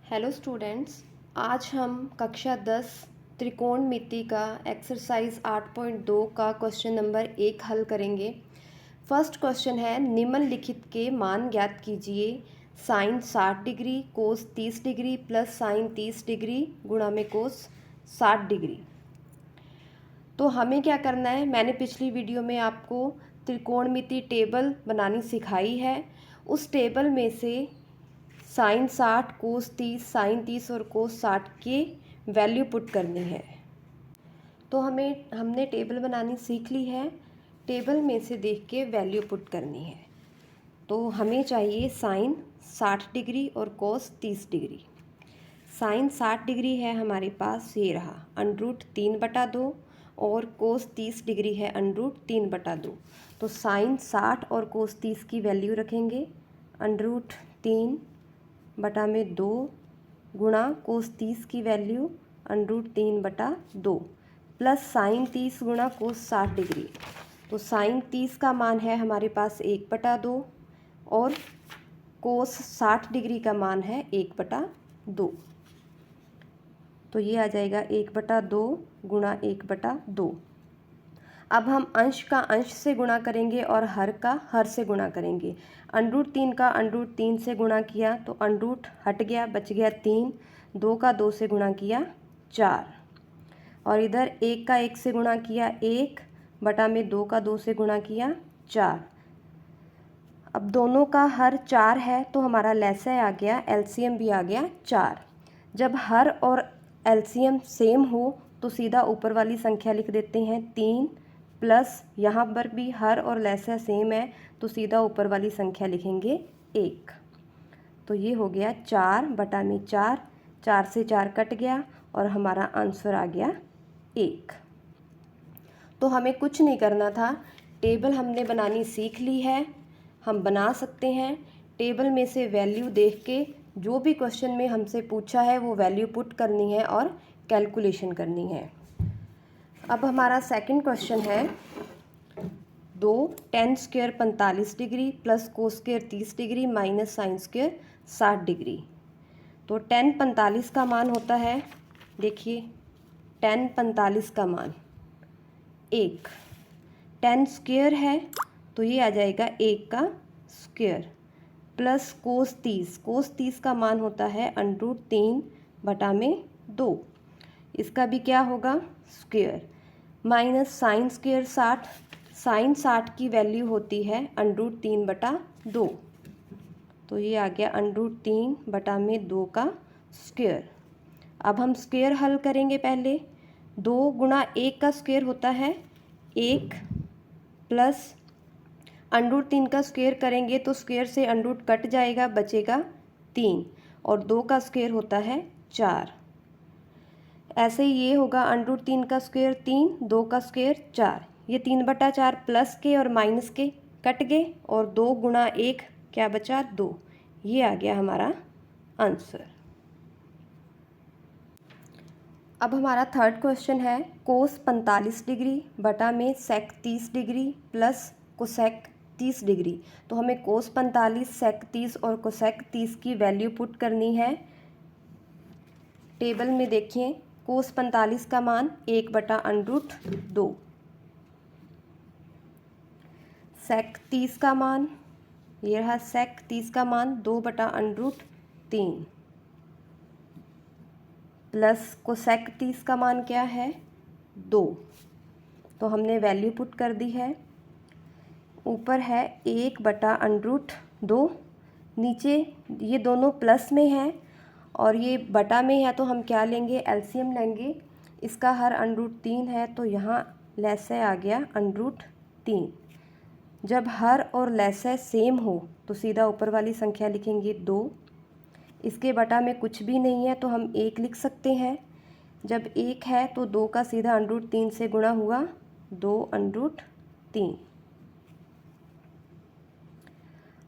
Hello students, आज हम कक्षा 10 त्रिकोणमिति का एक्सरसाइज 8.2 का क्वेश्चन नंबर 1 हल करेंगे। फर्स्ट क्वेश्चन है, निम्नलिखित के मान ज्ञात कीजिए। Sine 60 degree cos 30 degree plus sine 30 degree गुणा में कोस 60 डिग्री। तो हमें क्या करना है, मैंने पिछली वीडियो में आपको त्रिकोणमिति टेबल बनानी सिखाई है। उस टेबल में से साइन 60 कोस 30 साइन 30 और कोस 60 के वैल्यू पुट करनी है। तो हमने टेबल बनानी सीख ली है। टेबल में से देख के वैल्यू पुट करनी है। तो हमें चाहिए साइन 60 डिग्री और कोस 30 डिग्री। साइन 60 डिग्री है हमारे पास, ये रहा √3/2 और कोस 30 डिग्री है √3/2। तो साइन 60 और कोस 30 की वैल्यू रखेंगे √3/2 गुणा कोस 30 की वैल्यू √3/2 प्लस साइन 30 गुणा कोस 60 डिग्री। तो साइन 30 का मान है हमारे पास 1/2 और कोस 60 डिग्री का मान है 1/2। तो ये आ जाएगा 1/2 गुणा 1/2। अब हम अंश का अंश से गुणा करेंगे और हर का हर से गुणा करेंगे। √3 का √3 से गुणा किया तो √ हट गया, बच गया 3। 2 का 2 से गुणा किया 4 और इधर 1 का 1 से गुणा किया 1/2 का 2 से गुणा किया 4। अब दोनों का हर 4 है तो हमारा लसाअ आ गया, एलसीएम भी आ गया 4। जब हर और एलसीएम सेम हो तो सीधा ऊपर वाली संख्या लिख देते हैं 3 प्लस यहाँ पर भी हर और लसाअ सेम है तो सीधा ऊपर वाली संख्या लिखेंगे 1। तो ये हो गया 4/4, 4 से 4 कट गया और हमारा आंसर आ गया 1। तो हमें कुछ नहीं करना था, टेबल हमने बनानी सीख ली है, हम बना सकते हैं। टेबल में से वैल्यू देख के जो भी क्वेश्चन में हमसे पूछा है वो वैल्यू पुट करनी है और कैलकुलेशन करनी है। अब हमारा सेकंड क्वेश्चन है, 2 tan² 45 degree plus cos² 30 degree minus sin² 60 degree. तो tan 45 का मान होता है, देखिए tan 45 का मान 1, tan² है तो ये आ जाएगा 1 का स्क्वायर प्लस cos 30 का मान होता है √3/2, इसका भी क्या होगा स्क्वायर, माइनस sin² 60, sin 60 की वैल्यू होती है √3/2। तो ये आ गया √3/2 का स्क्वायर। अब हम स्क्वायर हल करेंगे। पहले 2 गुणा 1 का स्क्वायर होता है 1 प्लस √3 का स्क्वायर करेंगे तो स्क्वायर से √ कट जाएगा, बचेगा 3 और 2 का स्क्वायर होता है 4। ऐसे ही ये होगा √3 का स्क्वायर 3, 2 का स्क्वायर 4। ये 3/4 प्लस के और माइनस के कट गए और 2 गुणा 1 क्या बचा 2। ये आ गया हमारा आंसर। अब हमारा थर्ड क्वेश्चन है, कोस 45 डिग्री बटा में सेक 30 डिग्री प्लस कोसेक 30 डिग्री। तो हमें कोस 45, सेक 30 और कोसेक 30 की वैल्यू पुट करनी है। टेबल में देखिए, कोस 45 का मान 1/√2, सेक 30 का मान, ये रहा सेक 30 का मान 2/√3 प्लस कोसेक 30 का मान क्या है 2। तो हमने वैल्यू पुट कर दी है। ऊपर है 1/√2, नीचे ये दोनों प्लस में है और ये बटा में है तो हम क्या लेंगे, एलसीएम लेंगे। इसका हर √3 है तो यहाँ लसाअ आ गया √3। जब हर और लसाअ सेम हो तो सीधा ऊपर वाली संख्या लिखेंगे 2। इसके बटा में कुछ भी नहीं है तो हम 1 लिख सकते हैं। जब 1 है तो 2 का सीधा √3 से गुणा हुआ 2√3।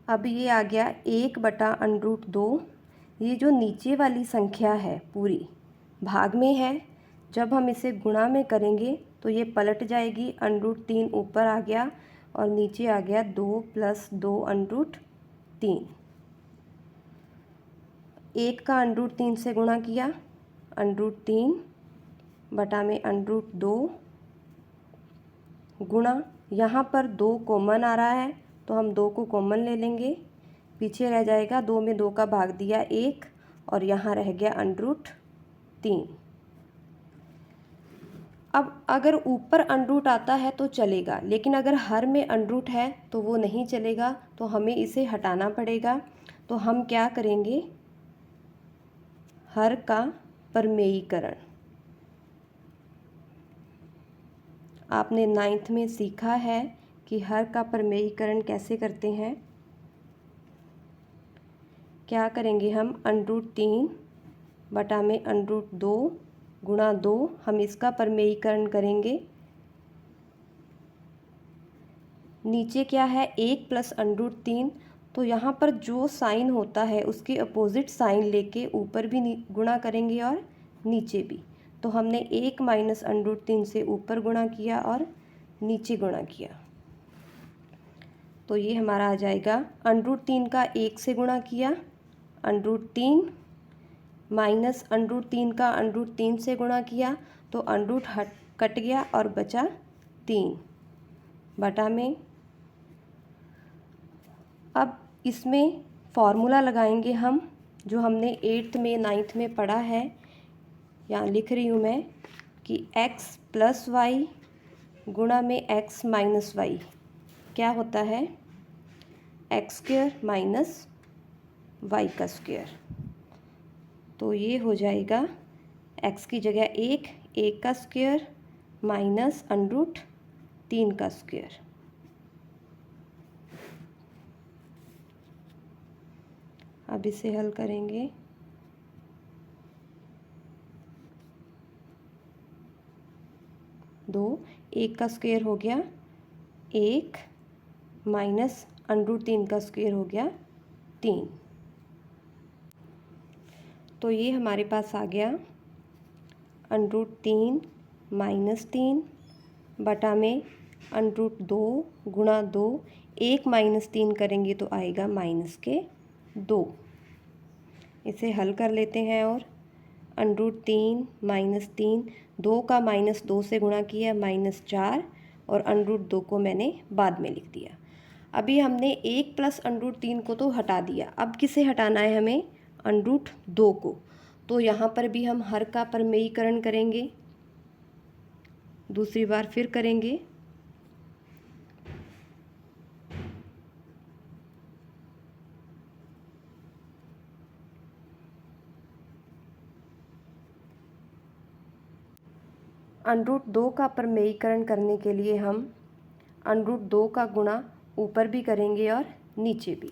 अब ये आ गया 1/√2। ये जो नीचे वाली संख्या है पूरी भाग में है, जब हम इसे गुणा में करेंगे तो ये पलट जाएगी, √3 ऊपर आ गया और नीचे आ गया 2 + 2√3। 1 का √3 से गुणा किया, √3 बटा में √2 गुणा, यहाँ पर 2 कॉमन आ रहा है तो हम 2 को कॉमन ले लेंगे, पीछे रह जाएगा 2 में 2 का भाग दिया 1 और यहाँ रह गया √3। अब अगर ऊपर अंडरूट आता है तो चलेगा, लेकिन अगर हर में अंडरूट है तो वो नहीं चलेगा, तो हमें इसे हटाना पड़ेगा। तो हम क्या करेंगे, हर का परमेयीकरण। आपने 9th में सीखा है कि हर का परमेयीकरण कैसे करते हैं। क्या करेंगे हम, √3 बटा में √2 गुणा 2, हम इसका परमेयीकरण करेंगे। नीचे क्या है, 1 प्लस √3, तो यहाँ पर जो साइन होता है उसके अपोजिट साइन लेके ऊपर भी गुणा करेंगे और नीचे भी। तो हमने 1 माइनस √3 से ऊपर गुणा किया और नीचे गुणा किया, तो ये हमारा आ जाएगा √3 का 1 से गुणा किया, √3 माइनस √3 का √3 से गुणा किया, तो अंडरूट कट गया और बचा 3 बटा में। अब इसमें फॉर्मूला लगाएंगे हम, जो हमने 8th में 9th में पढ़ा है। यहाँ लिख रही हूँ मैं कि x प्लस वाई गुणा में x माइनस वाई क्या होता है, x² माइनस y²। तो ये हो जाएगा x की जगह 1 का स्क्वायर माइनस √3 का स्क्वायर। अब इसे हल करेंगे, दो 1 का स्क्वायर हो गया 1 माइनस √3 का स्क्वायर हो गया 3। तो ये हमारे पास आ गया √3 माइनस 3 बटा में √2 गुणा 2, 1 माइनस 3 करेंगे तो आएगा -2। इसे हल कर लेते हैं और √3 माइनस 3, 2 का -2 से गुणा किया -4 और √2 को मैंने बाद में लिख दिया। अभी हमने 1 प्लस √3 को तो हटा दिया, अब किसे हटाना है हमें, √2 को। तो यहाँ पर भी हम हर का परमेयीकरण करेंगे, दूसरी बार फिर करेंगे। √2 का परमेयीकरण करने के लिए हम √2 का गुणा ऊपर भी करेंगे और नीचे भी।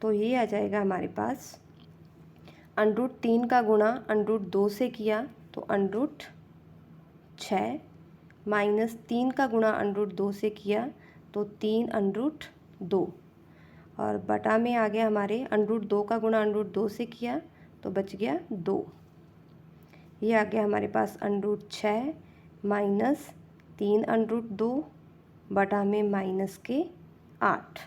तो ये आ जाएगा हमारे पास √3 का गुणा √2 से किया तो √6 माइनस 3 का गुणा √2 से किया तो 3√2 और बटा में आ गया हमारे √2 का गुणा √2 से किया तो बच गया 2। ये आ गया हमारे पास √6 माइनस 3√2 बटा में -8।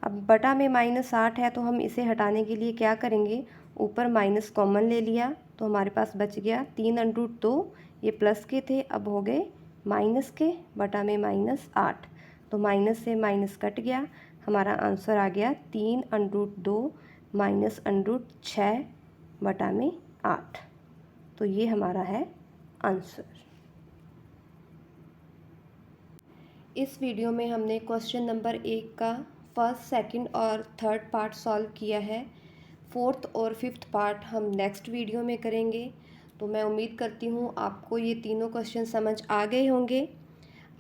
अब बटा में -8 है तो हम इसे हटाने के लिए क्या करेंगे, ऊपर माइनस कॉमन ले लिया तो हमारे पास बच गया 3√2, ये प्लस के थे अब हो गए माइनस के, बटा में -8, तो माइनस से माइनस कट गया, हमारा आंसर आ गया 3√2 माइनस √6 बटा में 8। तो ये हमारा है आंसर। इस वीडियो में हमने क्वेश्चन नंबर 1 का फर्स्ट, सेकंड और थर्ड पार्ट सॉल्व किया है। 4th और 5th पार्ट हम नेक्स्ट वीडियो में करेंगे। तो मैं उम्मीद करती हूँ आपको ये तीनों क्वेश्चन समझ आ गए होंगे।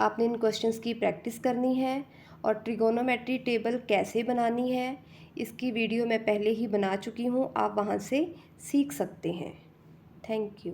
आपने इन क्वेश्चंस की प्रैक्टिस करनी है और ट्रिगोनोमेट्री टेबल कैसे बनानी है इसकी वीडियो मैं पहले ही बना चुकी हूँ, आप वहाँ से सीख सकते हैं। Thank you.